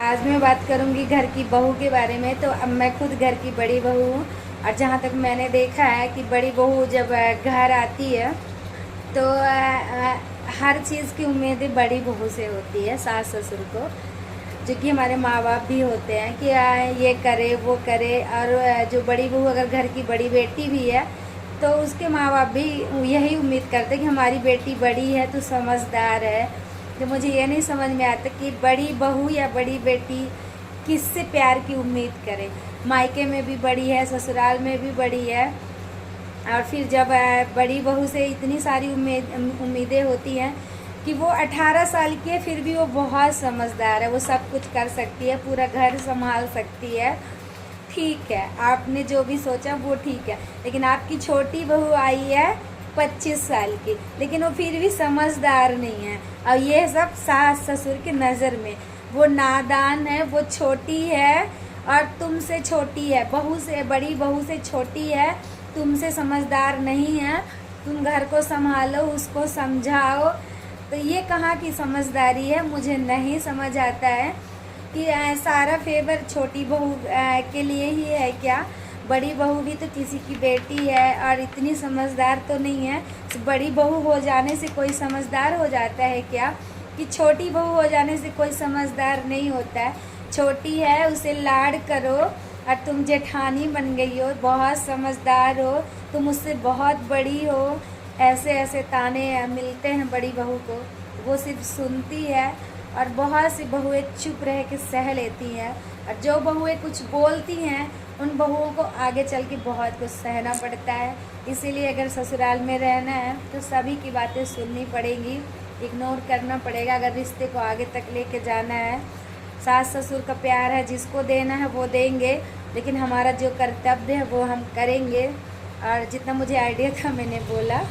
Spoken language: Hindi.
आज मैं बात करूंगी घर की बहू के बारे में। तो अब मैं खुद घर की बड़ी बहू हूँ और जहाँ तक मैंने देखा है कि बड़ी बहू जब घर आती है तो हर चीज़ की उम्मीदें बड़ी बहू से होती है, सास ससुर को, जो कि हमारे माँ बाप भी होते हैं कि ये करे वो करे। और जो बड़ी बहू अगर घर की बड़ी बेटी भी है तो उसके माँ बाप भी यही उम्मीद करते हैं कि हमारी बेटी बड़ी है तो समझदार है। तो मुझे ये नहीं समझ में आता कि बड़ी बहू या बड़ी बेटी किससे प्यार की उम्मीद करे। मायके में भी बड़ी है, ससुराल में भी बड़ी है, और फिर जब बड़ी बहू से इतनी सारी उम्मीदें होती हैं कि वो 18 साल की है फिर भी वो बहुत समझदार है, वो सब कुछ कर सकती है, पूरा घर संभाल सकती है। ठीक है, आपने जो भी सोचा वो ठीक है, लेकिन आपकी छोटी बहू आई है 25 साल की, लेकिन वो फिर भी समझदार नहीं है। और ये सब सास ससुर की नज़र में वो नादान है, वो छोटी है और तुमसे छोटी है, बहू से, बड़ी बहू से छोटी है, तुमसे समझदार नहीं है। तुम घर को संभालो, उसको समझाओ। तो ये कहाँ की समझदारी है, मुझे नहीं समझ आता है कि सारा फेवर छोटी बहू के लिए ही है क्या? बड़ी बहू भी तो किसी की बेटी है और इतनी समझदार तो नहीं है। बड़ी बहू हो जाने से कोई समझदार हो जाता है क्या? कि छोटी बहू हो जाने से कोई समझदार नहीं होता है। छोटी है, उसे लाड करो, और तुम जेठानी बन गई हो, बहुत समझदार हो, तुम उससे बहुत बड़ी हो, ऐसे ऐसे ताने मिलते हैं बड़ी बहू को। वो सिर्फ सुनती है, और बहुत सी बहुएं चुप रह के सह लेती हैं, और जो बहुएं कुछ बोलती हैं उन बहुओं को आगे चल के बहुत कुछ सहना पड़ता है। इसीलिए अगर ससुराल में रहना है तो सभी की बातें सुननी पड़ेगी, इग्नोर करना पड़ेगा अगर रिश्ते को आगे तक लेके जाना है। सास ससुर का प्यार है, जिसको देना है वो देंगे, लेकिन हमारा जो कर्तव्य है वो हम करेंगे। और जितना मुझे आइडिया था मैंने बोला।